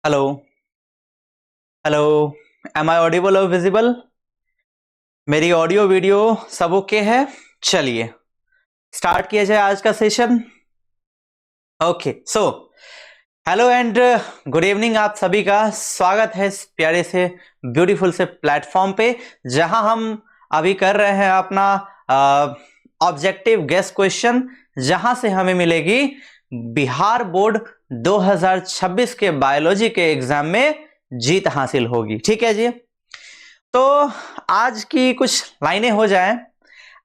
Hello. Hello. Am I audible और visible? मेरी audio video सब ओके है? चलिए स्टार्ट किया जाए आज का session. Okay so hello and good evening, आप सभी का स्वागत है इस प्यारे से ब्यूटीफुल से प्लेटफॉर्म पे जहां हम अभी कर रहे हैं अपना ऑब्जेक्टिव गेस क्वेश्चन, जहां से हमें मिलेगी बिहार बोर्ड 2026 के बायोलॉजी के एग्जाम में जीत हासिल होगी। ठीक है जी। तो आज की कुछ लाइनें हो जाएं।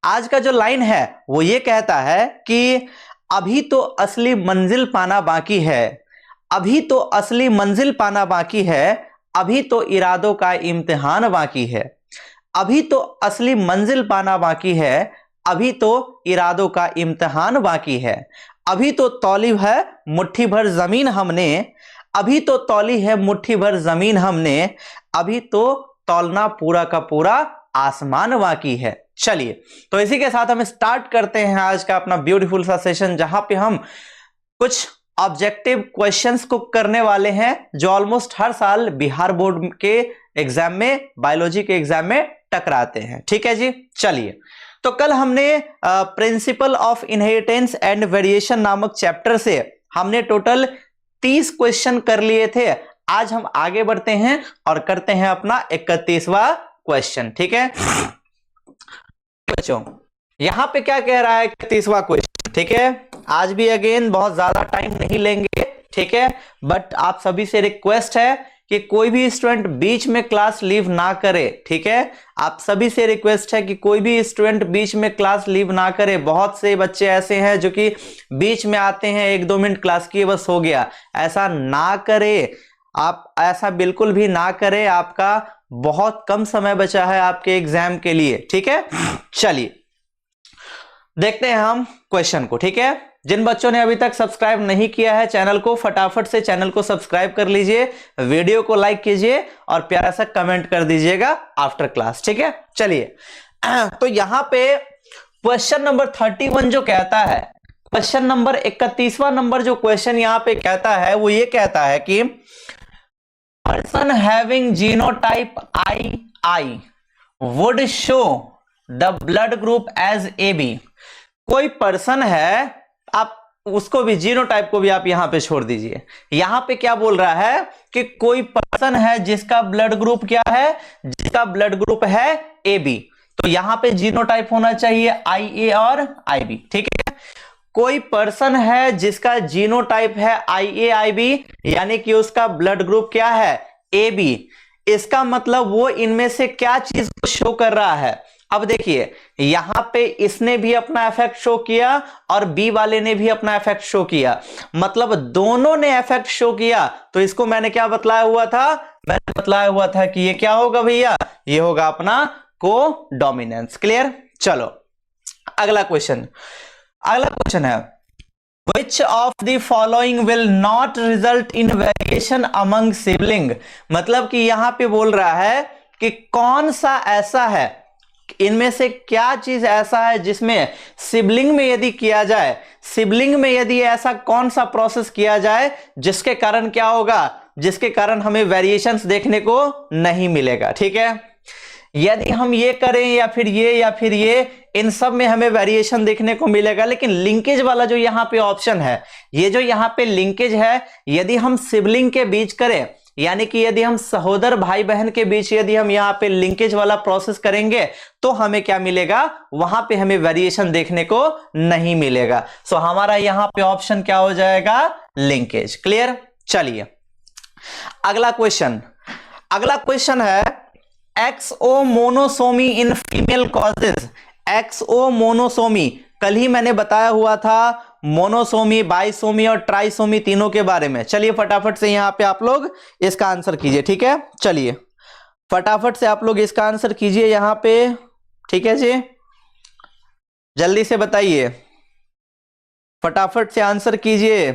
आज का जो लाइन है वो ये कहता है कि अभी तो असली मंजिल पाना बाकी है, अभी तो असली मंजिल पाना बाकी है, अभी तो इरादों का इम्तिहान बाकी है, अभी तो असली मंजिल पाना बाकी है, अभी तो इरादों का इम्तिहान बाकी है, अभी तो तौली है मुट्ठी भर जमीन हमने, अभी तो तौली है मुट्ठी भर जमीन हमने, अभी तो तौलना पूरा का पूरा आसमान बाकी है। चलिए तो इसी के साथ हम स्टार्ट करते हैं आज का अपना ब्यूटीफुल सा सेशन, जहां पे हम कुछ ऑब्जेक्टिव क्वेश्चंस को करने वाले हैं जो ऑलमोस्ट हर साल बिहार बोर्ड के एग्जाम में, बायोलॉजी के एग्जाम में टकराते हैं। ठीक है जी। चलिए तो कल हमने principle of inheritance and variation नामक चैप्टर से हमने टोटल 30 क्वेश्चन कर लिए थे। आज हम आगे बढ़ते हैं और करते हैं अपना 31वां क्वेश्चन। ठीक है बच्चों, यहां पे क्या कह रहा है 31वां क्वेश्चन? ठीक है, आज भी अगेन बहुत ज्यादा टाइम नहीं लेंगे। ठीक है, बट आप सभी से रिक्वेस्ट है कि कोई भी स्टूडेंट बीच में क्लास लीव ना करे। ठीक है, आप सभी से रिक्वेस्ट है कि कोई भी स्टूडेंट बीच में क्लास लीव ना करे। बहुत से बच्चे ऐसे हैं जो कि बीच में आते हैं, 1-2 मिनट क्लास किए बस हो गया। ऐसा ना करे, आप ऐसा बिल्कुल भी ना करें। आपका बहुत कम समय बचा है आपके एग्जाम के लिए। ठीक है, चलिए देखते हैं हम क्वेश्चन को। ठीक है, जिन बच्चों ने अभी तक सब्सक्राइब नहीं किया है चैनल को, फटाफट से चैनल को सब्सक्राइब कर लीजिए, वीडियो को लाइक कीजिए और प्यारा सा कमेंट कर दीजिएगा आफ्टर क्लास। ठीक है, चलिए तो यहां पे क्वेश्चन नंबर 31 जो कहता है, क्वेश्चन नंबर 31वां नंबर जो क्वेश्चन यहां पे कहता है वो ये कहता है कि person having genotype II would show the blood group as AB। कोई पर्सन है, आप उसको भी, जीनोटाइप को भी आप यहां पे छोड़ दीजिए। यहां पे क्या बोल रहा है कि कोई पर्सन है जिसका ब्लड ग्रुप क्या है, जिसका ब्लड ग्रुप है AB। तो यहां पे जीनोटाइप होना चाहिए IA और IB। ठीक है, कोई पर्सन है जिसका जीनोटाइप है IAIB, यानी कि उसका ब्लड ग्रुप क्या है AB। इसका मतलब वो इनमें से क्या चीज को शो कर रहा है? अब देखिए यहां पे इसने भी अपना इफेक्ट शो किया और बी वाले ने भी अपना इफेक्ट शो किया, मतलब दोनों ने इफेक्ट शो किया। तो इसको मैंने क्या बतलाया हुआ था? मैंने बतलाया हुआ था कि ये क्या होगा भैया, ये होगा अपना को डोमिनेंस। क्लियर? चलो अगला क्वेश्चन। अगला क्वेश्चन है Which of the following will not result in variation among sibling। मतलब कि यहां पे बोल रहा है कि कौन सा ऐसा है, इनमें से क्या चीज ऐसा है जिसमें सिबलिंग में यदि किया जाए, सिबलिंग में यदि ऐसा कौन सा प्रोसेस किया जाए जिसके कारण क्या होगा, जिसके कारण हमें वेरिएशंस देखने को नहीं मिलेगा। ठीक है, यदि हम ये करें या फिर ये या फिर ये, इन सब में हमें वेरिएशन देखने को मिलेगा। लेकिन लिंकेज वाला जो यहां पे ऑप्शन है, ये जो यहां पे लिंकेज है, यदि हम सिबलिंग के बीच करें, यानी कि यदि हम सहोदर भाई बहन के बीच यदि हम यहां पे लिंकेज वाला प्रोसेस करेंगे तो हमें क्या मिलेगा, वहां पे हमें वेरिएशन देखने को नहीं मिलेगा। सो हमारा यहां पे ऑप्शन क्या हो जाएगा, लिंकेज। क्लियर? चलिए अगला क्वेश्चन। अगला क्वेश्चन है XO monosomy in female causes. XO monosomy, कल ही मैंने बताया हुआ था मोनोसोमी, बाइसोमी और ट्राइसोमी तीनों के बारे में। चलिए फटाफट से यहां पे आप लोग इसका आंसर कीजिए। ठीक है, चलिए फटाफट से आप लोग इसका आंसर कीजिए यहां पे। ठीक है जी, जल्दी से बताइए, फटाफट से आंसर कीजिए,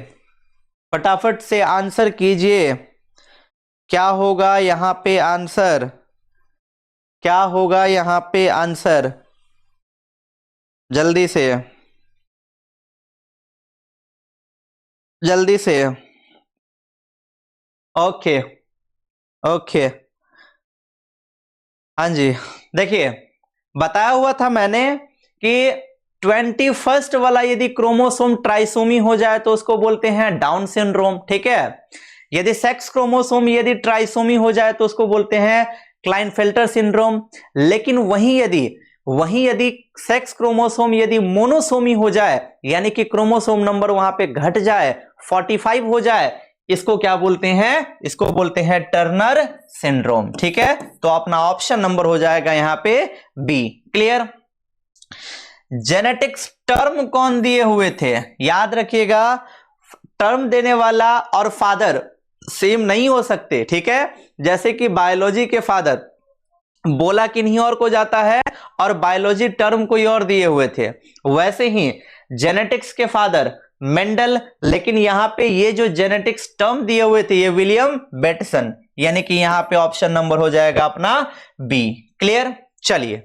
फटाफट से आंसर कीजिए। क्या होगा यहां पे आंसर, क्या होगा यहां पे आंसर? जल्दी से, जल्दी से। ओके ओके, हाँ जी। देखिए, बताया हुआ था मैंने कि 21st वाला यदि क्रोमोसोम ट्राइसोमी हो जाए तो उसको बोलते हैं डाउन सिंड्रोम, ठीक है। यदि सेक्स क्रोमोसोम यदि ट्राइसोमी हो जाए तो उसको बोलते हैं क्लाइनफेल्टर सिंड्रोम। लेकिन वहीं यदि सेक्स क्रोमोसोम यदि मोनोसोमी हो जाए, यानी कि क्रोमोसोम नंबर वहां पे घट जाए, 45 हो जाए, इसको क्या बोलते हैं? इसको बोलते हैं टर्नर सिंड्रोम, ठीक है। तो अपना ऑप्शन नंबर हो जाएगा यहां पे बी। क्लियर? जेनेटिक्स टर्म कौन दिए हुए थे? याद रखिएगा, टर्म देने वाला और फादर सेम नहीं हो सकते, ठीक है। जैसे कि बायोलॉजी के फादर बोला किन्हीं और को जाता है और बायोलॉजी टर्म कोई और दिए हुए थे, वैसे ही जेनेटिक्स के फादर मेंडल, लेकिन यहां पे ये जो जेनेटिक्स टर्म दिए हुए थे ये विलियम बेटसन, यानी कि यहां पे ऑप्शन नंबर हो जाएगा अपना बी। क्लियर? चलिए,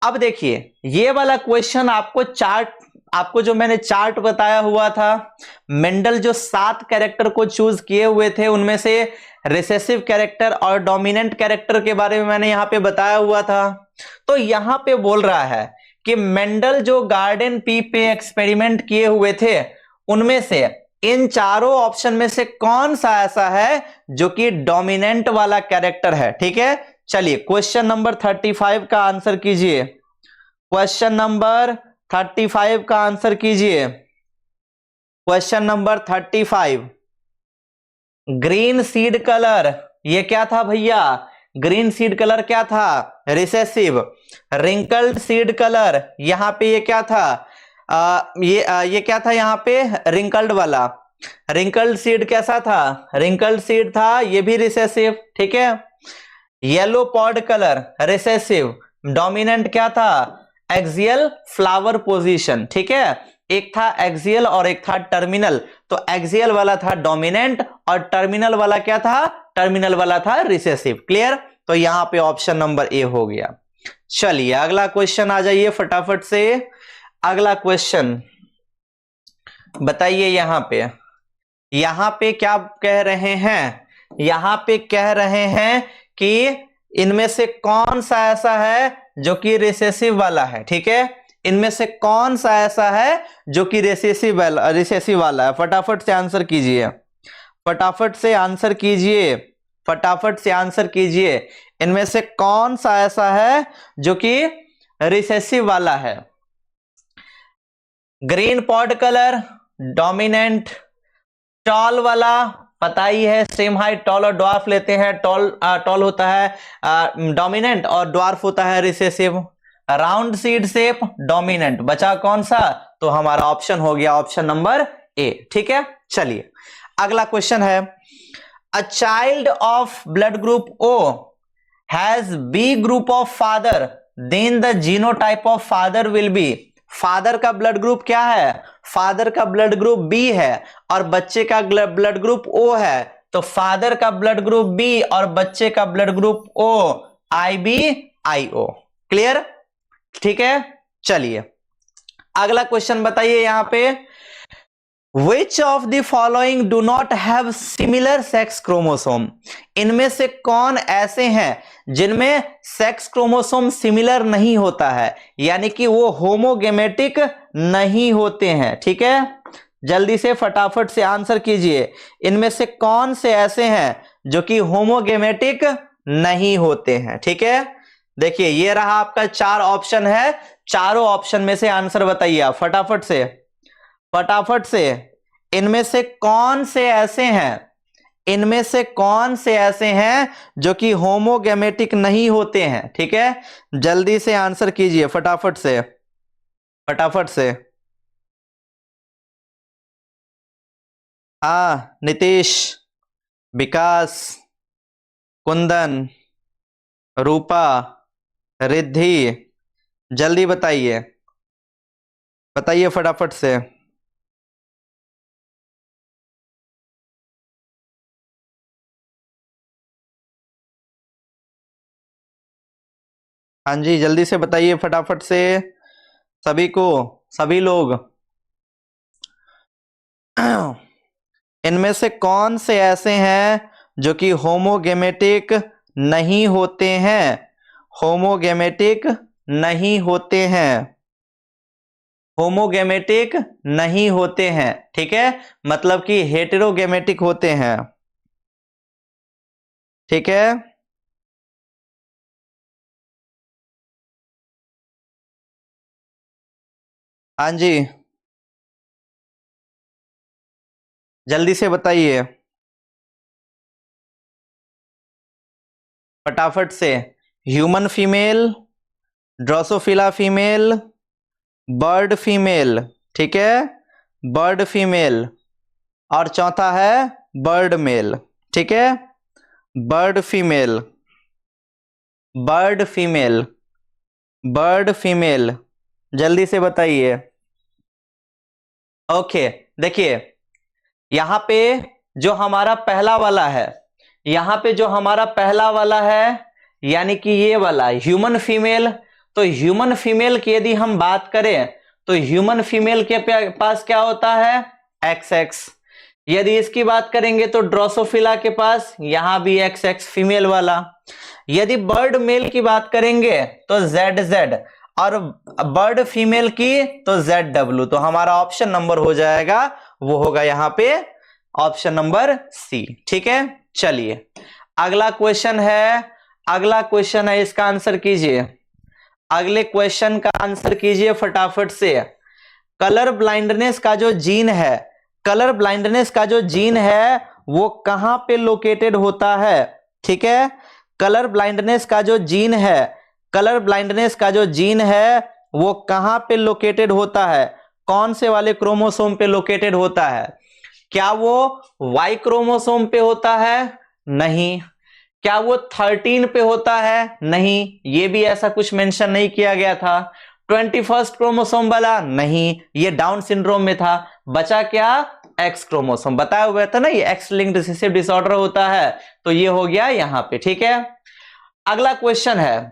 अब देखिए ये वाला क्वेश्चन आपको जो मैंने चार्ट बताया हुआ था, मेंडल जो 7 कैरेक्टर को चूज किए हुए थे उनमें से रिसेसिव कैरेक्टर और डोमिनेंट कैरेक्टर के बारे में मैंने यहां पे बताया हुआ था। तो यहां पे बोल रहा है कि मेंडल जो गार्डन पी पे एक्सपेरिमेंट किए हुए थे उनमें से इन चारों ऑप्शन में से कौन सा ऐसा है जो कि डोमिनेंट वाला कैरेक्टर है, ठीक है। चलिए क्वेश्चन नंबर 35 का आंसर कीजिए। क्वेश्चन नंबर 35 का आंसर कीजिए। Question number 35, green seed colour, ये क्या था भैया? ग्रीन सीड कलर क्या था? रिसेसिव। रिंकल्ड सीड कलर, यहां पे ये क्या था? ये क्या था यहां पे? रिंकल्ड वाला। रिंकल्ड सीड कैसा था? रिंकल्ड सीड था, ये भी रिसेसिव, ठीक है। Yellow pod colour recessive. Dominant क्या था? एक्सियल फ्लावर पोजीशन, ठीक है। एक था एक्सियल और एक था टर्मिनल, तो एक्सियल वाला था डोमिनेंट और टर्मिनल वाला क्या था? टर्मिनल वाला था रिसेसिव। क्लियर? तो यहां पे ऑप्शन नंबर ए हो गया। चलिए अगला क्वेश्चन आ जाइए फटाफट से। अगला क्वेश्चन बताइए, यहां पे क्या कह रहे हैं? यहां पे कह रहे हैं कि इनमें से कौन सा ऐसा है जो कि रिसेसिव वाला है, ठीक है। इनमें से कौन सा ऐसा है जो कि रिसेसिव वाला है? फटाफट से आंसर कीजिए, फटाफट से आंसर कीजिए, फटाफट से आंसर कीजिए। इनमें से कौन सा ऐसा है जो कि रिसेसिव वाला है? Green pod colour, dominant, tall वाला, पता ही है सेम हाइट टॉल और ड्वार्फ लेते हैं। टॉल होता है डोमिनेंट और ड्वार्फ होता है recessive. Round seed shape, dominant. बचा कौन सा? तो हमारा ऑप्शन हो गया ऑप्शन नंबर ए, ठीक है। चलिए अगला क्वेश्चन है, a child of blood group O has B group of father, then the genotype of father will be. Father का ब्लड ग्रुप क्या है? फादर का ब्लड ग्रुप बी है और बच्चे का ब्लड ग्रुप ओ है, तो फादर का ब्लड ग्रुप बी और बच्चे का blood group O, I B I O. Clear? ठीक है। चलिए अगला क्वेश्चन बताइए यहां पे, Which of the following do not have similar sex chromosome? इनमें से कौन ऐसे हैं जिनमें सेक्स क्रोमोसोम सिमिलर नहीं होता है, यानी कि वो होमोगेमेटिक नहीं होते हैं, ठीक है। जल्दी से फटाफट से आंसर कीजिए, इनमें से कौन से ऐसे हैं जो कि होमोगेमेटिक नहीं होते हैं, ठीक है। देखिए ये रहा आपका 4 ऑप्शन है, चारों ऑप्शन में से आंसर बताइए आप फटाफट से, फटाफट से। इनमें से कौन से ऐसे हैं, इनमें से कौन से ऐसे हैं जो कि होमोगेमेटिक नहीं होते हैं, ठीक है। जल्दी से आंसर कीजिए फटाफट से, फटाफट से। हाँ नीतीश, विकास, कुंदन, रूपा, रिद्धि, जल्दी बताइए, बताइए फटाफट से। हाँ जी जल्दी से बताइए फटाफट से, सभी को, सभी लोग। इनमें से कौन से ऐसे हैं जो कि होमोगेमेटिक नहीं होते हैं? होमोगेमेटिक नहीं होते हैं, होमोगेमेटिक नहीं होते हैं, ठीक है, मतलब कि हेटेरोगेमेटिक होते हैं, ठीक है। हाँ जी, जल्दी से बताइए फटाफट से। Human female, Drosophila female, bird female, ठीक है, बर्ड फीमेल, और चौथा है बर्ड मेल, ठीक है, bird female, bird female, bird female, जल्दी से बताइए। ओके, देखिए यहां पे जो हमारा पहला वाला है, यहां पे जो हमारा पहला वाला है यानी कि ये वाला ह्यूमन फीमेल, तो ह्यूमन फीमेल की यदि हम बात करें तो ह्यूमन फीमेल के पास क्या होता है? XX। यदि इसकी बात करेंगे तो ड्रोसोफिला के पास यहां भी XX फीमेल वाला। यदि बर्ड मेल की बात करेंगे तो ZZ, और बर्ड फीमेल की तो ZW। तो हमारा ऑप्शन नंबर हो जाएगा, वो होगा यहां पे ऑप्शन नंबर C, ठीक है। चलिए अगला क्वेश्चन है, अगला क्वेश्चन है, इसका आंसर कीजिए, अगले क्वेश्चन का आंसर कीजिए फटाफट से। कलर ब्लाइंडनेस का जो जीन है, कलर ब्लाइंडनेस का जो जीन है वो कहां पे लोकेटेड होता है? ठीक है, कलर ब्लाइंडनेस का जो जीन है, कलर ब्लाइंडनेस का जो जीन है वो कहां पे लोकेटेड होता है? कौन से वाले क्रोमोसोम पे लोकेटेड होता है? क्या वो Y क्रोमोसोम पे होता है? नहीं। क्या वो 13 पे होता है? नहीं, ये भी ऐसा कुछ मेंशन नहीं किया गया था। 21st क्रोमोसोम वाला? नहीं, ये डाउन सिंड्रोम में था। बचा क्या? एक्स क्रोमोसोम, बताया हुआ था ना, ये एक्स लिंक्ड रिसेसिव डिसऑर्डर होता है, तो ये हो गया यहां पे, ठीक है। अगला क्वेश्चन है,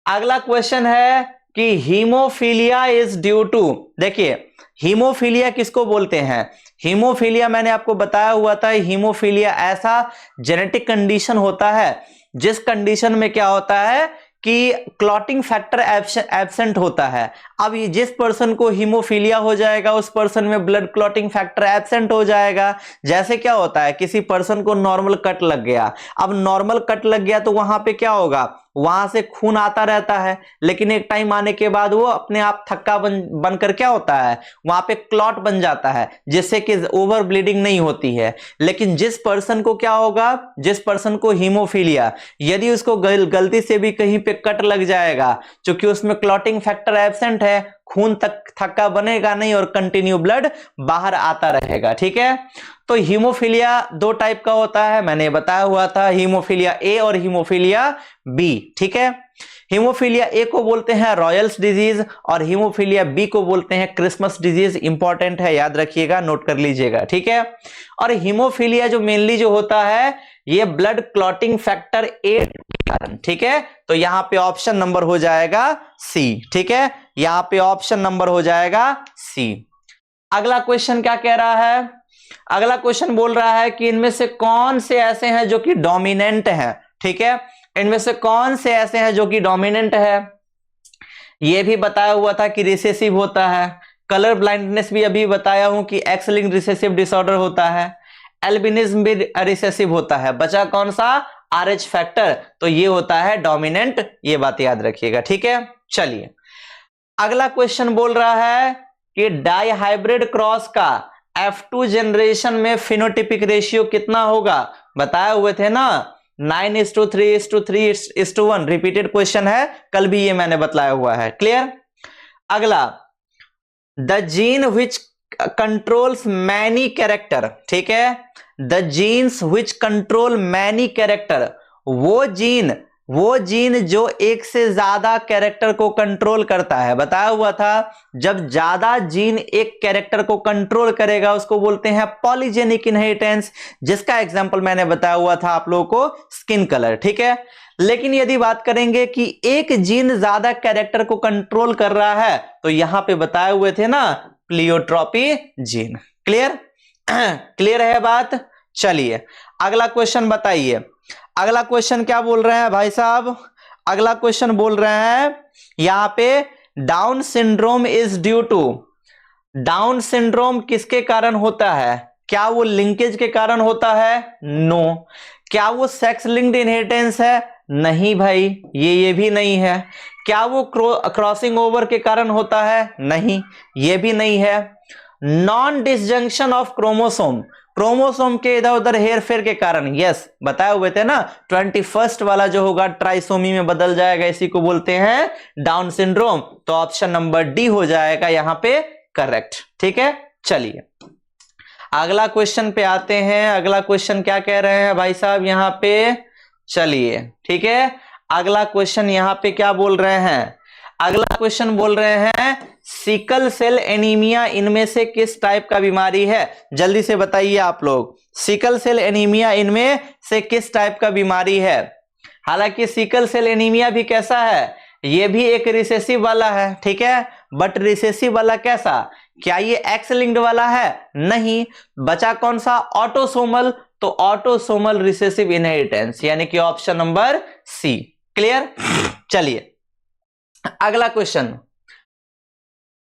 अगला क्वेश्चन है कि हीमोफीलिया इज ड्यू टू, देखिए हीमोफीलिया किसको बोलते हैं? हीमोफीलिया मैंने आपको बताया हुआ था, हीमोफीलिया ऐसा जेनेटिक कंडीशन होता है जिस कंडीशन में क्या होता है कि क्लॉटिंग फैक्टर एब्सेंट होता है। अब ये जिस पर्सन को हीमोफीलिया हो जाएगा उस पर्सन में ब्लड क्लॉटिंग फैक्टर एब्सेंट हो जाएगा। जैसे क्या होता है, किसी पर्सन को नॉर्मल कट लग गया, अब नॉर्मल कट लग गया तो वहां पे क्या होगा, वहां से खून आता रहता है, लेकिन एक टाइम आने के बाद वो अपने आप थक्का बनकर क्या होता है, वहां पे क्लॉट बन जाता है, जिससे कि ओवर ब्लीडिंग नहीं होती है। लेकिन जिस पर्सन को क्या होगा, जिस पर्सन को हीमोफीलिया, यदि उसको गलती से भी कहीं पे कट लग जाएगा, क्योंकि उसमें क्लॉटिंग फैक्टर एब्सेंट है, खून तक थक्का बनेगा नहीं और कंटिन्यू ब्लड बाहर आता रहेगा, ठीक है। तो हीमोफीलिया दो टाइप का होता है, मैंने बताया हुआ था, हीमोफीलिया ए और हीमोफीलिया बी, ठीक है। हीमोफीलिया ए को बोलते हैं रॉयल्स डिजीज और हीमोफीलिया बी को बोलते हैं क्रिसमस डिजीज। इंपॉर्टेंट है, याद रखिएगा, नोट कर लीजिएगा, ठीक है। और हीमोफीलिया जो मेनली जो होता है ये ब्लड क्लॉटिंग फैक्टर ए के कारण, ठीक है। तो यहां पे ऑप्शन नंबर हो जाएगा सी, ठीक है, यहां पे ऑप्शन नंबर हो जाएगा सी। अगला क्वेश्चन क्या कह रहा है? अगला क्वेश्चन बोल रहा है कि इनमें से कौन से ऐसे हैं जो कि डोमिनेंट हैं, ठीक है, इनमें से कौन से ऐसे हैं जो कि डोमिनेंट है। यह भी बताया हुआ था कि रिसेसिव होता है, कलर ब्लाइंडनेस भी अभी बताया हूं कि एक्स लिंक्ड रिसेसिव डिसऑर्डर होता है, एल्बिनिज्म भी रिसेसिव होता है, बचा कौन सा? RH फैक्टर, तो ये होता है डोमिनेंट, ये बात याद रखिएगा, ठीक है। चलिए अगला क्वेश्चन बोल रहा है कि डाइहाइब्रिड क्रॉस का F2 जनरेशन में फिनोटिपिक रेशियो कितना होगा? बताए हुए थे ना, 9:3:3:1। रिपीटेड क्वेश्चन है, कल भी ये मैंने बताया हुआ है, क्लियर। अगला, the gene which controls many character, ठीक है, the jeans which control many character, वो जीन जो एक से ज्यादा कैरेक्टर को कंट्रोल करता है। बताया हुआ था जब ज्यादा जीन एक कैरेक्टर को कंट्रोल करेगा उसको बोलते हैं पॉलीजेनिक इनहेरिटेंस, जिसका एग्जांपल मैंने बताया हुआ था आप लोगों को, स्किन कलर, ठीक है। लेकिन यदि बात करेंगे कि एक जीन ज्यादा कैरेक्टर को कंट्रोल कर रहा है तो यहां पे बताए हुए थे ना प्लियोट्रॉपी जीन, क्लियर। क्लियर है बात? चलिए अगला क्वेश्चन बताइए। अगला क्वेश्चन क्या बोल रहे हैं भाई साहब? अगला क्वेश्चन बोल रहे हैं यहां पे down syndrome is due to, down syndrome किसके कारण होता है? क्या वो लिंकेज के कारण होता है? नो। क्या वो सेक्स लिंक्ड इनहेरिटेंस है? नहीं भाई, ये भी नहीं है। क्या वो क्रॉसिंग ओवर के कारण होता है? नहीं, ये भी नहीं है। Non disjunction of chromosome, chromosome के इधर उधर हेर फेर के कारण, यस बताए हुए थे ना, 21st वाला जो होगा ट्राइसोमी में बदल जाएगा, इसी को बोलते हैं डाउन सिंड्रोम। तो ऑप्शन नंबर डी हो जाएगा यहां पे करेक्ट। ठीक है, चलिए अगला क्वेश्चन पे आते हैं। अगला क्वेश्चन क्या कह रहे हैं भाई साहब यहां पे? चलिए ठीक है, अगला क्वेश्चन यहां पे क्या बोल रहे हैं? अगला क्वेश्चन बोल रहे हैं सिकल सेल एनीमिया इनमें से किस टाइप का बीमारी है? जल्दी से बताइए आप लोग, सिकल सेल एनीमिया इनमें से किस टाइप का बीमारी है? हालांकि सिकल सेल एनीमिया भी कैसा है? ये भी एक रिसेसिव वाला है, ठीक है, बट रिसेसिव वाला कैसा? क्या ये एक्स लिंक्ड वाला है? नहीं। बचा कौन सा? ऑटोसोमल। तो ऑटोसोमल रिसेसिव इनहेरिटेंस, यानी कि ऑप्शन नंबर सी। क्लियर? चलिए अगला question,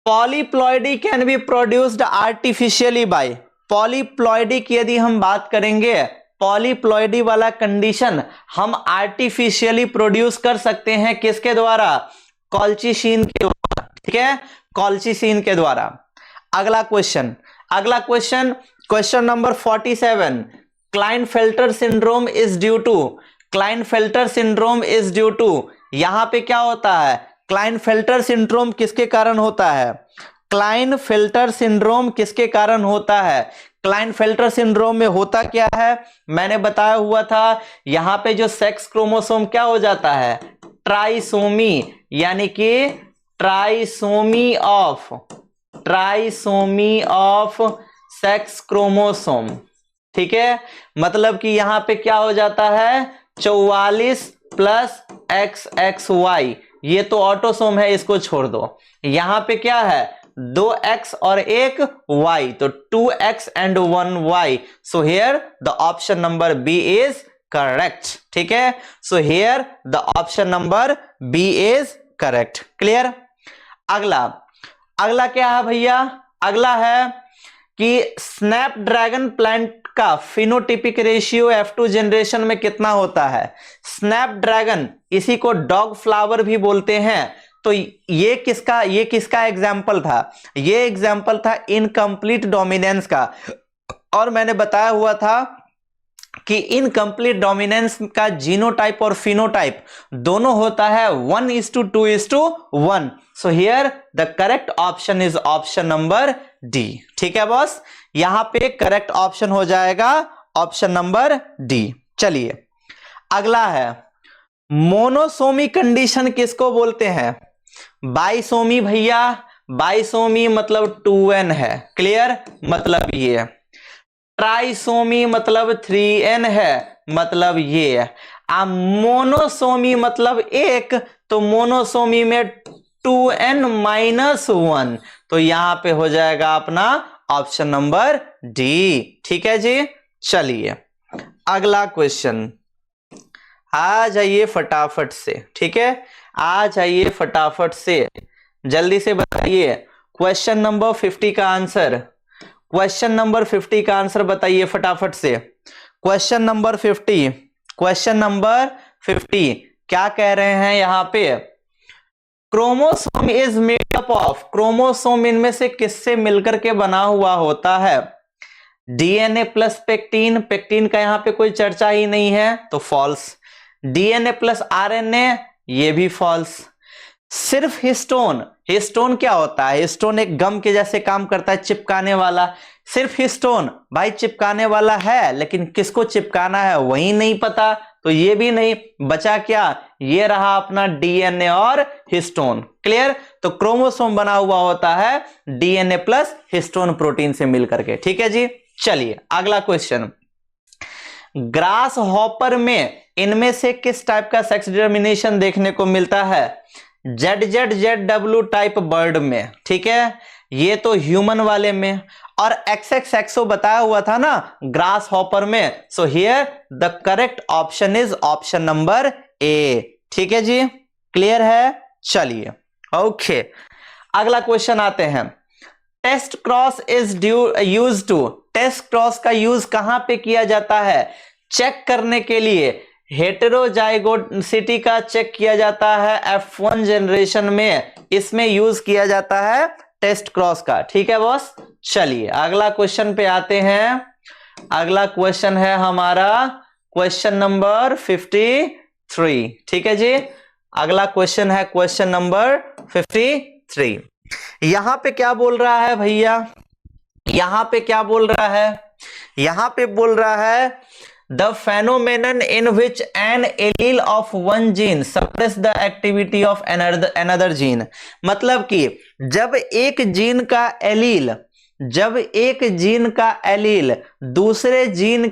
polyploidy can be produced artificially by, polyploidy की यदि हम बात करेंगे, पॉलीप्लॉइडी वाला कंडीशन हम आर्टिफिशियली प्रोड्यूस कर सकते हैं किसके द्वारा? कॉल्चिसिन के द्वारा। ठीक है, कॉल्चिसिन के द्वारा। अगला क्वेश्चन, अगला question, question number 47, Klinefelter syndrome is due to, Klinefelter syndrome is due to, यहां पे क्या होता है? क्लाइनफेल्टर सिंड्रोम किसके कारण होता है? क्लाइनफेल्टर सिंड्रोम किसके कारण होता है? क्लाइनफेल्टर सिंड्रोम में होता क्या है? मैंने बताया हुआ था, यहां पे जो सेक्स क्रोमोसोम क्या हो जाता है? ट्राइसोमी, यानी कि ट्राइसोमी ऑफ सेक्स क्रोमोसोम। ठीक है, मतलब कि यहां पे क्या हो जाता है? 44 प्लस XXY, ये तो ऑटोसोम है, इसको छोड़ दो। यहां पे क्या है? 2X और 1 Y, तो 2X and 1 Y। So here the option number B is correct. ठीक है, so here the option number B is correct. Clear? अगला, अगला क्या है भैया? अगला है कि स्नैपड्रैगन प्लांट का फिनोटिपिक रेशियो F2 जनरेशन में कितना होता है? स्नैपड्रैगन, इसी को डॉग फ्लावर भी बोलते हैं। तो ये किसका एग्जाम्पल था? ये एग्जाम्पल था इनकम्प्लीट डोमिनेंस का। और मैंने बताया हुआ था कि इनकम्प्लीट डोमिनेंस का जीनोटाइप और फिनोटाइप दोनों होता है 1:2:1। सो here the correct option is option number D. ठीक है बॉस, यहां पे करेक्ट ऑप्शन हो जाएगा ऑप्शन नंबर डी। चलिए अगला है, मोनोसोमी कंडीशन किसको बोलते हैं? बाइसोमी भैया, बाइसोमी मतलब 2n है। क्लियर? मतलब ये। ट्राइसोमी मतलब 3n है, मतलब ये। मोनोसोमी मतलब एक, तो मोनोसोमी में 2n-1, तो यहां पे हो जाएगा अपना ऑप्शन नंबर डी। ठीक है जी, चलिए अगला क्वेश्चन, आ जाइए फटाफट से। ठीक है, आ जाइए फटाफट से, जल्दी से बताइए क्वेश्चन नंबर 50 का आंसर। क्वेश्चन नंबर 50 का आंसर बताइए फटाफट से। क्वेश्चन नंबर 50, क्वेश्चन नंबर 50 क्या कह रहे हैं यहां पे? Chromosome is made up of, chromosome इनमें से किससे मिलकर के बना हुआ होता है? डीएनए प्लस पेक्टीन, पेक्टीन का यहां पे कोई चर्चा ही नहीं है, तो फॉल्स। डीएनए प्लस आरएनए, ये भी फॉल्स। सिर्फ हिस्टोन, हिस्टोन क्या होता है? हिस्टोन एक गम के जैसे काम करता है, चिपकाने वाला। सिर्फ हिस्टोन भाई चिपकाने वाला है, लेकिन किसको चिपकाना है वही नहीं पता, तो ये भी नहीं। बचा क्या? ये रहा अपना डीएनए और हिस्टोन। क्लियर? तो क्रोमोसोम बना हुआ होता है डीएनए प्लस हिस्टोन प्रोटीन से मिलकर के। ठीक है जी, चलिए अगला क्वेश्चन, ग्रास हॉपर में इनमें से किस टाइप का सेक्स डिटर्मिनेशन देखने को मिलता है? ZZZW टाइप बर्ड में। ठीक है, ये तो ह्यूमन वाले में। और XXXO बताया हुआ था ना ग्रास हॉपर में। सो here the correct option is option number ए। ठीक है जी, क्लियर है? चलिए ओके, अगला क्वेश्चन आते हैं। Test cross is use to, test cross का यूज कहां पे किया जाता है? चेक करने के लिए हेटेरोजाइगोसिटी का चेक किया जाता है F1 जनरेशन में, इसमें यूज किया जाता है टेस्ट क्रॉस का। ठीक है बॉस, चलिए अगला क्वेश्चन पे आते हैं। अगला क्वेश्चन है हमारा क्वेश्चन नंबर 53। ठीक है जी, अगला क्वेश्चन है क्वेश्चन नंबर 53। यहां पे क्या बोल रहा है भैया? यहां पे क्या बोल रहा है? यहां पे बोल रहा है the phenomenon in which an allele of one gene suppress the activity of another gene। मतलब कि जब एक जीन का एलील, जब एक जीन का एलील दूसरे जीन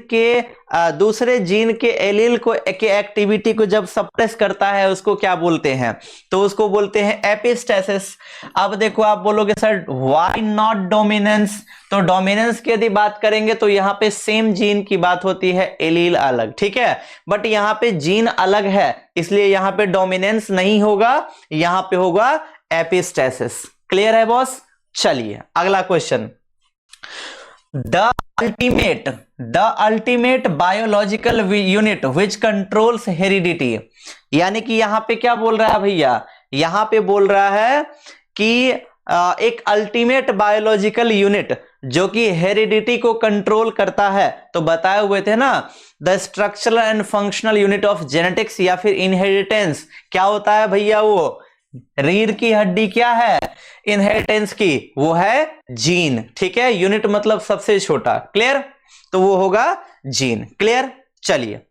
के एलील को के एक्टिविटी को जब सप्रेस करता है, उसको क्या बोलते हैं? तो उसको बोलते हैं एपिस्टेसिस। अब देखो आप बोलोगे सर व्हाई नॉट डोमिनेंस? तो डोमिनेंस की यदि बात करेंगे तो यहां पे सेम जीन की बात होती है, एलील अलग। ठीक है, बट यहां पे जीन अलग है, इसलिए यहां पे डोमिनेंस नहीं होगा, यहां पे होगा एपिस्टेसिस। क्लियर है बॉस? चलिए अगला question. The ultimate biological unit which controls heredity. यानी कि यहां पे क्या बोल रहा है भैया? यहां पे बोल रहा है कि एक अल्टीमेट बायोलॉजिकल यूनिट जो कि हेरिडिटी को कंट्रोल करता है। तो बताए हुए थे ना the structural and functional unit of genetics या फिर इनहेरिटेंस क्या होता है भैया? वो रीढ़ की हड्डी क्या है इनहेरिटेंस की? वो है जीन। ठीक है, यूनिट मतलब सबसे छोटा। क्लियर? तो वो होगा जीन। क्लियर? चलिए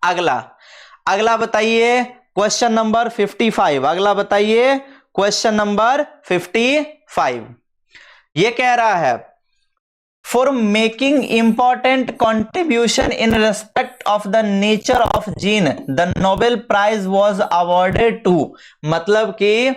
अगला बताइए क्वेश्चन नंबर 55। अगला बताइए क्वेश्चन नंबर 55। ये कह रहा है for making important contribution in respect of the nature of gene the Nobel prize was awarded to. मतलब कि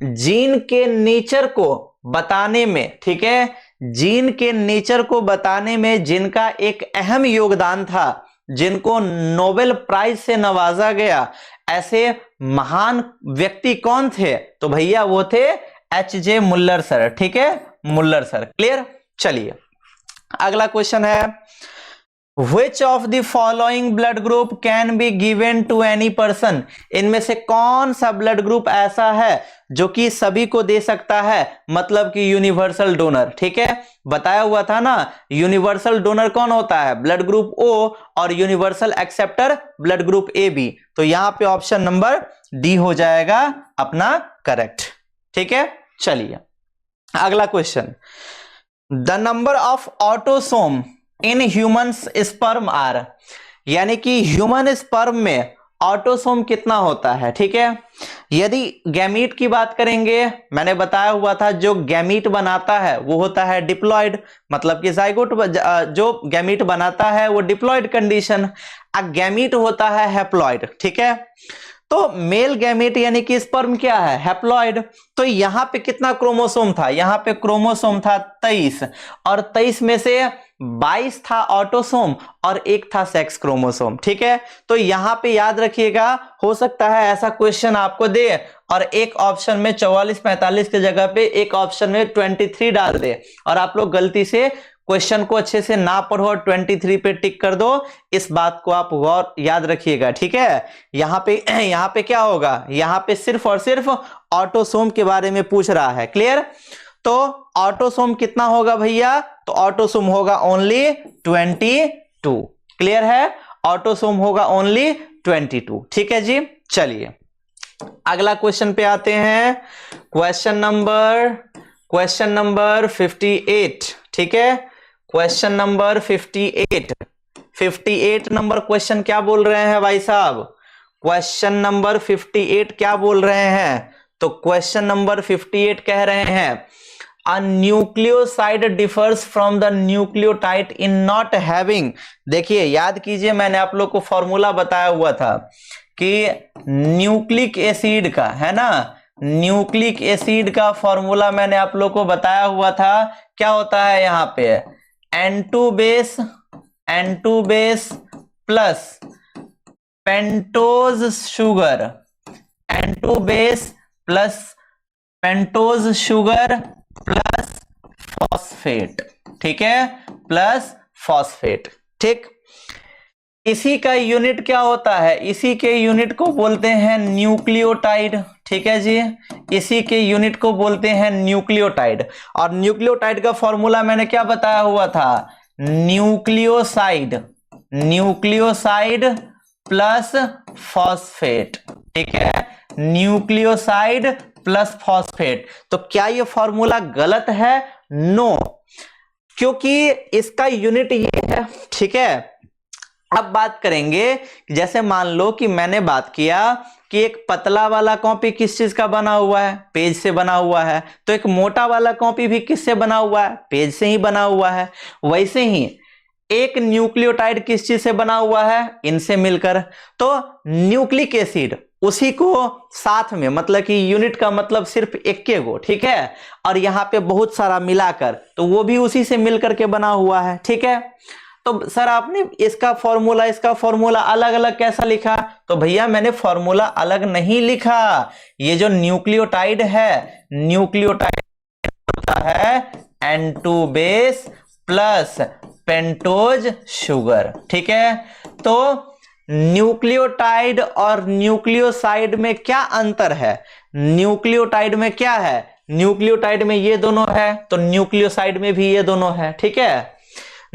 जीन के नेचर को बताने में, ठीक है, जीन के नेचर को बताने में जिनका एक अहम योगदान था, जिनको नोबेल प्राइज से नवाजा गया, ऐसे महान व्यक्ति कौन थे? तो भैया वो थे H.J. Muller sir. ठीक है, मुल्लर सर। क्लियर? चलिए अगला क्वेश्चन है Which of the following blood group can be given to any person? इनमें से कौन सा ब्लड ग्रुप ऐसा है जो कि सभी को दे सकता है? मतलब कि यूनिवर्सल डोनर। ठीक है, बताया हुआ था ना यूनिवर्सल डोनर कौन होता है? ब्लड ग्रुप O, और universal acceptor blood group AB। तो यहां पे ऑप्शन नंबर डी हो जाएगा अपना करेक्ट। ठीक है, चलिए अगला question. The number of autosome in humans sperm are. यानी कि ह्यूमन स्पर्म में ऑटोसोम कितना होता है? ठीक है, यदि गैमीट की बात करेंगे, मैंने बताया हुआ था जो गैमीट बनाता है वो होता है डिप्लॉयड, मतलब कि जाइगोट जो गैमीट बनाता है वो डिप्लॉयड कंडीशन। गैमीट होता है हैप्लॉयड। ठीक है, तो मेल गैमीट यानी कि स्पर्म क्या है? हैप्लॉयड। तो यहां पे कितना क्रोमोसोम था? यहां पे क्रोमोसोम था 23, और 23 में से 22 था ऑटोसोम और एक था सेक्स क्रोमोसोम। ठीक है, तो यहां पे याद रखिएगा, हो सकता है ऐसा क्वेश्चन आपको दे और एक ऑप्शन में 44-45 की जगह पे एक ऑप्शन में 23 डाल दे, और आप लोग गलती से क्वेश्चन को अच्छे से ना पढ़ो और 23 पे टिक कर दो। इस बात को आप गौर याद रखिएगा। ठीक है, यहां पे क्या होगा? यहां पे सिर्फ और सिर्फ ऑटोसोम के बारे में पूछ रहा है। क्लियर? तो ऑटोसोम कितना होगा भैया? तो ऑटोसोम होगा ओनली 22। क्लियर है? ऑटोसोम होगा ओनली 22। ठीक है जी, चलिए अगला क्वेश्चन पे आते हैं। Question number 58। ठीक है, क्वेश्चन नंबर 58 नंबर क्वेश्चन क्या बोल रहे हैं भाई साहब? क्वेश्चन नंबर 58 क्या बोल रहे हैं? तो क्वेश्चन नंबर 58 कह रहे हैं A nucleoside differs from the nucleotide in not having। देखिए याद कीजिए, मैंने आप लोग को फॉर्मूला बताया हुआ था कि न्यूक्लिक एसिड का, है ना, न्यूक्लिक एसिड का फॉर्मूला मैंने आप लोग को बताया हुआ था, क्या होता है यहाँ पे N2 base plus pentose sugar, N2 base plus pentose sugar plus phosphate, ठीक है, प्लस फॉस्फेट, ठीक। इसी का यूनिट क्या होता है, इसी के यूनिट को बोलते हैं न्यूक्लियोटाइड, ठीक है जी, इसी के यूनिट को बोलते हैं न्यूक्लियोटाइड। और न्यूक्लियोटाइड का फॉर्मूला मैंने क्या बताया हुआ था, न्यूक्लियोसाइड प्लस फॉस्फेट, ठीक है, न्यूक्लियोसाइड प्लस फॉस्फेट। तो क्या ये फॉर्मूला गलत है? नो, क्योंकि इसका यूनिट ये है, ठीक है। अब बात करेंगे, जैसे मान लो कि मैंने बात किया कि एक पतला वाला कॉपी किस चीज का बना हुआ है, पेज से बना हुआ है, तो एक मोटा वाला कॉपी भी किससे बना हुआ है, पेज से ही बना हुआ है। वैसे ही एक न्यूक्लियोटाइड किस चीज से बना हुआ है, इनसे मिलकर। तो न्यूक्लिक एसिड उसी को साथ में, मतलब कि यूनिट का मतलब सिर्फ एक गो, ठीक है, और यहां पे बहुत सारा मिलाकर, तो वो भी उसी से मिलकर के बना हुआ है, ठीक है। तो सर आपने इसका फॉर्मूला अलग अलग कैसा लिखा? तो भैया मैंने फॉर्मूला अलग नहीं लिखा, ये जो न्यूक्लियोटाइड है, न्यूक्लियोटाइड होता है N2 base plus pentose sugar, ठीक है। तो न्यूक्लियोटाइड और न्यूक्लियोसाइड में क्या अंतर है? न्यूक्लियोटाइड में क्या है, न्यूक्लियोटाइड में ये दोनों है, तो न्यूक्लियोसाइड में भी ये दोनों है, ठीक है।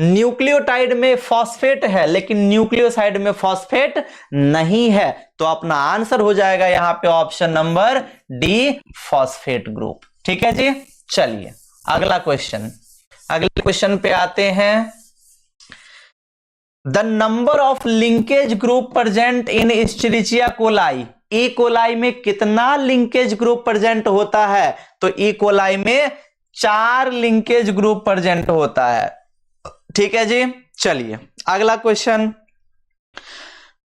न्यूक्लियोटाइड में फॉस्फेट है, लेकिन न्यूक्लियोसाइड में फॉस्फेट नहीं है, तो अपना आंसर हो जाएगा यहां पे option number D, phosphate group, ठीक है जी। चलिए अगले क्वेश्चन पे आते हैं। The number of linkage group present in Escherichia coli, E coli में कितना लिंकेज ग्रुप प्रेजेंट होता है? तो ई कोलाई में 4 लिंकेज ग्रुप प्रेजेंट होता है, ठीक है जी। चलिए अगला question,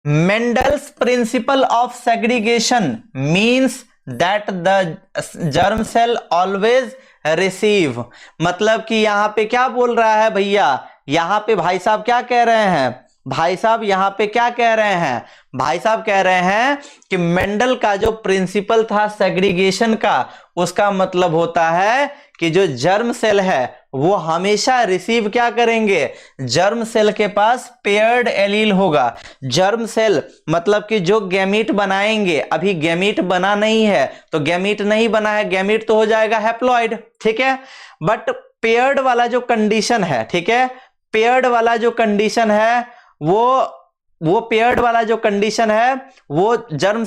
Mendel's principle of segregation means that the germ cell always receive, मतलब कि यहां पे क्या बोल रहा है भैया, यहां पे भाई साहब क्या कह रहे हैं, भाई साहब यहां पे क्या कह रहे हैं, भाई साहब कह रहे हैं कि मेंडल का जो प्रिंसिपल था सेग्रीगेशन का, उसका मतलब होता है कि जो जर्म सेल है वो हमेशा रिसीव क्या करेंगे, जर्म सेल के पास पेयर्ड एलील होगा। जर्म सेल मतलब कि जो गैमीट बनाएंगे, अभी गैमीट बना नहीं है, तो गैमीट नहीं बना है, गैमीट तो हो जाएगा हैप्लॉइड, ठीक है। बट पेयर्ड वाला जो कंडीशन है, ठीक है, पेयर्ड वाला जो कंडीशन है वो पेयर्ड वाला जो कंडीशन है वो जर्म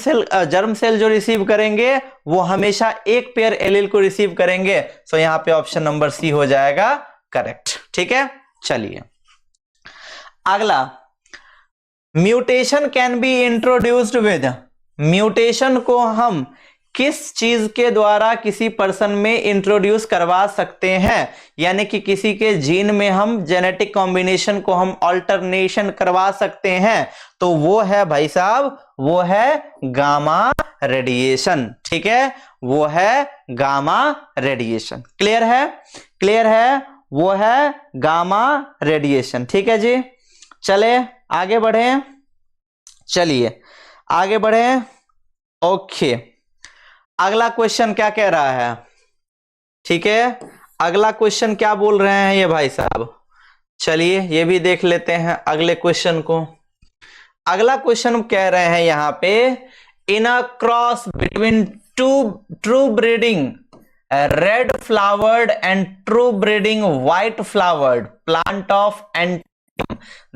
सेल जो रिसीव करेंगे वो हमेशा एक पेयर एलील को रिसीव करेंगे। सो यहां पे ऑप्शन नंबर सी हो जाएगा करेक्ट, ठीक है। चलिए अगला, mutation can be introduced with, mutation को हम किस चीज के द्वारा किसी पर्सन में इंट्रोड्यूस करवा सकते हैं, यानी कि किसी के जीन में हम जेनेटिक कॉम्बिनेशन को हम ऑल्टरनेशन करवा सकते हैं, तो वो है भाई साहब, वो है गामा रेडिएशन, ठीक है, वो है गामा रेडिएशन। क्लियर है, क्लियर है, वो है गामा रेडिएशन, ठीक है जी। चले आगे बढ़े, चलिए आगे बढ़े, ओके। अगला क्वेश्चन क्या कह रहा है, ठीक है, अगला क्वेश्चन क्या बोल रहे हैं ये भाई साहब, चलिए ये भी देख लेते हैं अगले क्वेश्चन को। अगला क्वेश्चन कह रहे हैं यहां पे, in a cross between true breeding red flowered and true breeding white flowered plant of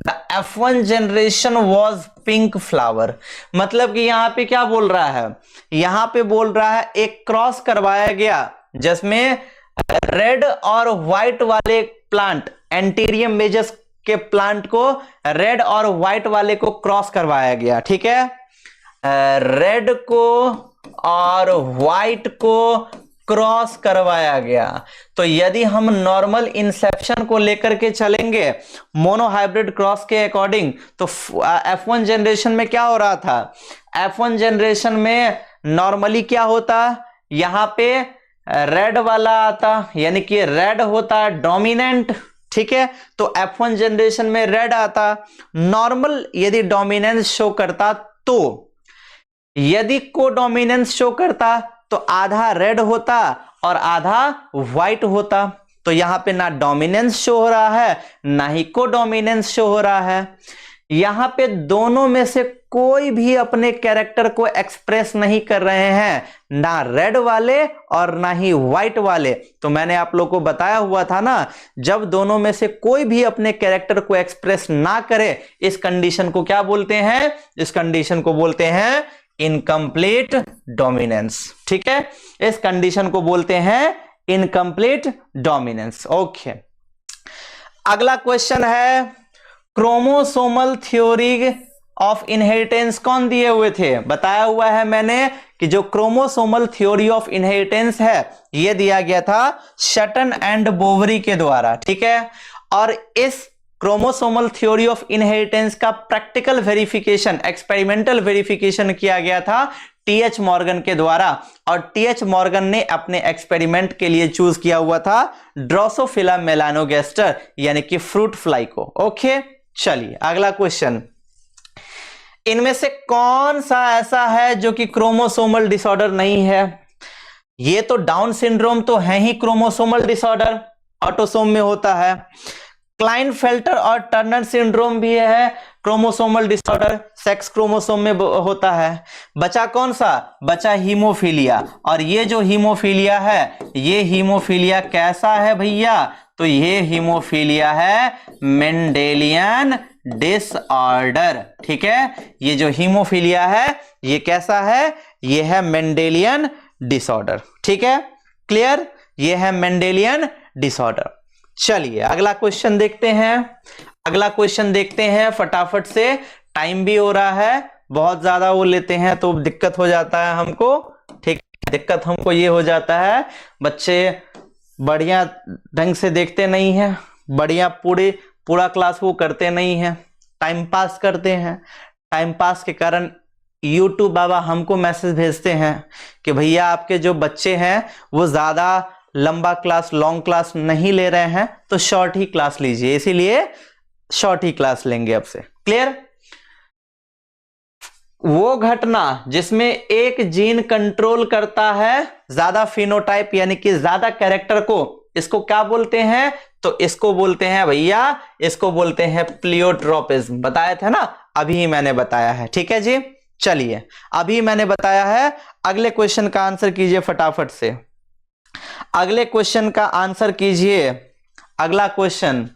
the F1 generation was pink flower, मतलब कि यहां पे क्या बोल रहा है, यहां पे बोल रहा है एक क्रॉस करवाया गया जिसमें रेड और व्हाइट वाले प्लांट, एंटीरियम मेजस के प्लांट को रेड और व्हाइट वाले को क्रॉस करवाया गया, ठीक है, रेड को और व्हाइट को क्रॉस करवाया गया। तो यदि हम नॉर्मल इंसेप्शन को लेकर के चलेंगे मोनोहाइब्रिड क्रॉस के अकॉर्डिंग, तो F1 जनरेशन में क्या हो रहा था, F1 जनरेशन में नॉर्मली क्या होता, यहां पे रेड वाला आता, यानी कि रेड होता डोमिनेंट, ठीक है। तो F1 जनरेशन में रेड आता। नॉर्मल यदि डोमिनेंस शो करता, तो यदि कोडोमिनेंस शो करता तो आधा रेड होता और आधा व्हाइट होता। तो यहां पे ना डोमिनेंस शो हो रहा है ना ही कोडोमिनेंस शो हो रहा है। यहां पे दोनों में से कोई भी अपने कैरेक्टर को एक्सप्रेस नहीं कर रहे हैं, ना रेड वाले और ना ही व्हाइट वाले। तो मैंने आप लोग को बताया हुआ था ना, जब दोनों में से कोई भी अपने कैरेक्टर को एक्सप्रेस ना करे, इस कंडीशन को क्या बोलते हैं? इस कंडीशन को बोलते हैं इनकम्प्लीट डोमिनेंस, ठीक है। इस कंडीशन को बोलते हैं इनकम्प्लीट डोमिनेंस। ओके, अगला क्वेश्चन है क्रोमोसोमल थ्योरी ऑफ इनहेरिटेंस कौन दिए हुए थे? बताया हुआ है मैंने कि जो क्रोमोसोमल थ्योरी ऑफ इनहेरिटेंस है यह दिया गया था शटन एंड बोवरी के द्वारा, ठीक है। और इस क्रोमोसोमल थ्योरी ऑफ इनहेरिटेंस का प्रैक्टिकल वेरिफिकेशन, एक्सपेरिमेंटल वेरिफिकेशन किया गया था टीएच मॉर्गन के द्वारा। और टीएच मॉर्गन ने अपने एक्सपेरिमेंट के लिए चूज किया हुआ था ड्रोसोफिला मेलानोगैस्टर, यानी कि फ्रूट फ्लाई को। ओके, चलिए अगला क्वेश्चन, इनमें से कौन सा ऐसा है जो कि क्रोमोसोमल डिसऑर्डर नहीं है? ये तो डाउन सिंड्रोम तो है ही क्रोमोसोमल डिसऑर्डर, ऑटोसोम में होता है। क्लाइनफेल्टर और टर्नर सिंड्रोम भी है क्रोमोसोमल डिसऑर्डर, सेक्स क्रोमोसोम में होता है। बचा कौन सा? बचा हीमोफीलिया। और ये जो हीमोफीलिया है, ये हीमोफीलिया कैसा है भैया? तो ये हीमोफीलिया है मेंडेलियन डिसऑर्डर, ठीक है। ये जो हीमोफीलिया है ये कैसा है? ये है मेंडेलियन डिसऑर्डर, ठीक है। क्लियर? ये है मेंडेलियन डिसऑर्डर। चलिए अगला क्वेश्चन देखते हैं। अगला क्वेश्चन देखते हैं फटाफट से, टाइम भी हो रहा है, बहुत ज्यादा वो लेते हैं तो दिक्कत हो जाता है हमको, ठीक। दिक्कत हमको ये हो जाता है, बच्चे बढ़िया ढंग से देखते नहीं हैं, बढ़िया पूरा क्लास वो करते नहीं हैं, टाइम पास करते हैं। टाइम पास के कारण यूट्यूब बाबा हमको मैसेज भेजते हैं कि भैया आपके जो बच्चे हैं वो ज्यादा लंबा क्लास, लॉन्ग क्लास नहीं ले रहे हैं, तो शॉर्ट ही क्लास लीजिए, इसीलिए शॉर्ट ही क्लास लेंगे अब से। क्लियर? वो घटना जिसमें एक जीन कंट्रोल करता है ज्यादा फिनोटाइप यानी कि ज्यादा कैरेक्टर को, इसको क्या बोलते हैं? तो इसको बोलते हैं भैया, इसको बोलते हैं प्लियोट्रोपिज्म। बताया था ना, अभी ही मैंने बताया है, ठीक है जी। चलिए अभी मैंने बताया है। अगले क्वेश्चन का आंसर कीजिए फटाफट से, अगले क्वेश्चन का आंसर कीजिए। अगला क्वेश्चन,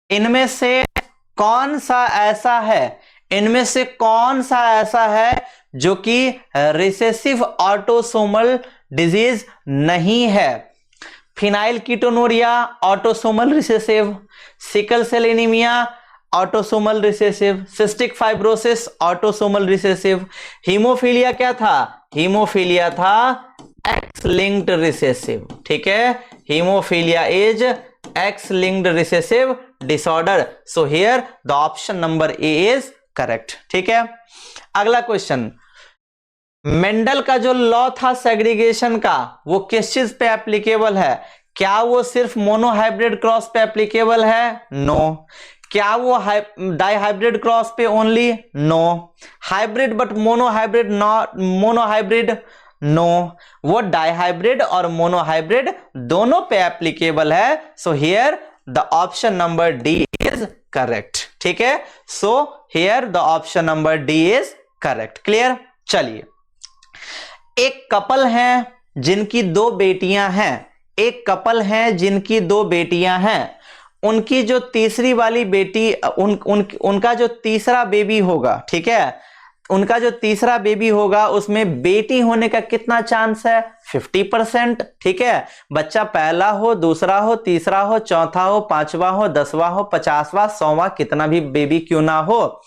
इनमें से कौन सा ऐसा है, इनमें से कौन सा ऐसा है जो कि रिसेसिव ऑटोसोमल डिजीज नहीं है? Phenylketonuria autosomal recessive, sickle cell anaemia autosomal recessive, cystic fibrosis autosomal recessive. Haemophilia क्या था? हीमोफीलिया था एक्स लिंक्ड रिसेसिव, ठीक है। Haemophilia is X linked recessive disorder, so here the option number A is correct, ठीक है। अगला question, Mendel का जो लॉ था सेग्रीगेशन का, वो किस चीज पे एप्लीकेबल है? क्या वो सिर्फ मोनोहाइब्रिड क्रॉस पे एप्लीकेबल है? नो। क्या वो डाइहाइब्रिड क्रॉस पे only? No. Hybrid but monohybrid not monohybrid? No. वो डाइहाइब्रिड और मोनोहाइब्रिड दोनों पे एप्लीकेबल है, so here the option number D is correct, ठीक है। So here the option number D is correct. Clear? चलिए, एक कपल हैं जिनकी दो बेटियां हैं, एक कपल हैं जिनकी दो बेटियां हैं, उनकी जो तीसरी वाली बेटी उनका जो तीसरा बेबी होगा, ठीक है, उनका जो तीसरा बेबी होगा उसमें बेटी होने का कितना चांस है? 50%, ठीक है। बच्चा पहला हो, दूसरा हो, तीसरा हो, चौथा हो, पांचवा हो, 10वां हो, 50वां, 100वां, कितना भी बेबी क्यों ना हो,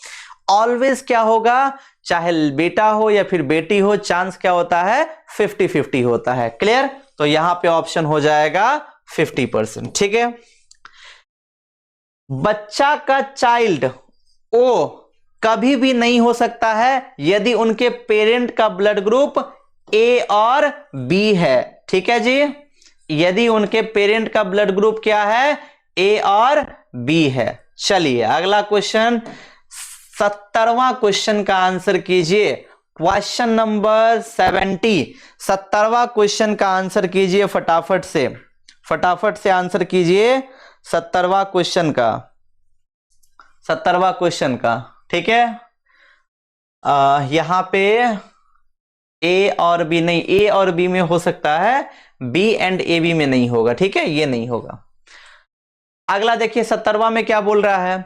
ऑलवेज क्या होगा, चाहे बेटा हो या फिर बेटी हो, चांस क्या होता है? 50-50 होता है। क्लियर? तो यहां पे ऑप्शन हो जाएगा 50%, ठीक है। बच्चा का चाइल्ड ओ कभी भी नहीं हो सकता है यदि उनके पेरेंट का ब्लड ग्रुप ए और बी है, ठीक है जी। यदि उनके पेरेंट का ब्लड ग्रुप क्या है, ए और बी है। चलिए अगला क्वेश्चन, 70वां क्वेश्चन का आंसर कीजिए। क्वेश्चन नंबर 70, 70वां क्वेश्चन का आंसर कीजिए फटाफट से आंसर कीजिए 70वां क्वेश्चन का, 70वां क्वेश्चन का, ठीक है। यहां पे ए और बी नहीं, ए और बी में हो सकता है, बी एंड ए बी में नहीं होगा, ठीक है, ये नहीं होगा। अगला देखिए 70वां में क्या बोल रहा है,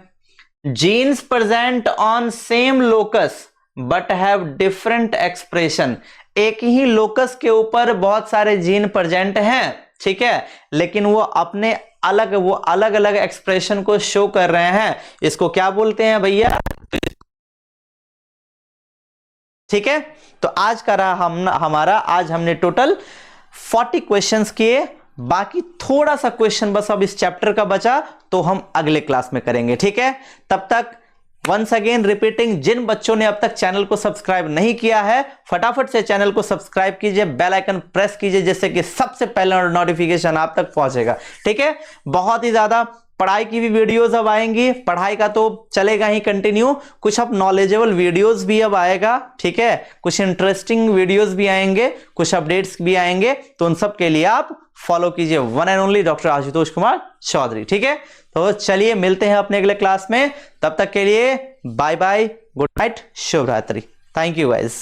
genes present on same locus but have different expression. एक ही लोकस के ऊपर बहुत सारे जीन प्रेजेंट हैं, ठीक है, लेकिन वो अपने अलग अलग एक्सप्रेशन को शो कर रहे हैं। इसको क्या बोलते हैं भैया, ठीक है। तो आज का रहा हमारा, आज हमने टोटल 40 क्वेश्चंस किए। बाकी थोड़ा सा क्वेश्चन बस अब इस चैप्टर का बचा, तो हम अगले क्लास में करेंगे, ठीक है। तब तक वंस अगेन रिपीटिंग, जिन बच्चों ने अब तक चैनल को सब्सक्राइब नहीं किया है, फटाफट से चैनल को सब्सक्राइब कीजिए, बेल आइकन प्रेस कीजिए, जिससे कि सबसे पहले नोटिफिकेशन आप तक पहुंचेगा, ठीक है। बहुत ही ज्यादा पढ़ाई की भी वीडियोस अब आएंगी, पढ़ाई का तो चलेगा ही कंटिन्यू, कुछ अब नॉलेजेबल वीडियोस भी अब आएगा, ठीक है, कुछ इंटरेस्टिंग वीडियोस भी आएंगे, कुछ अपडेट्स भी आएंगे। तो उन सब के लिए आप फॉलो कीजिए one and only doctor Ashutosh Kumar Chaudhary, ठीक है। तो चलिए मिलते हैं अपने अगले क्लास में, तब तक के लिए बाय बाय, गुड नाइट, शुभ रात्रि, थैंक यू गाइस।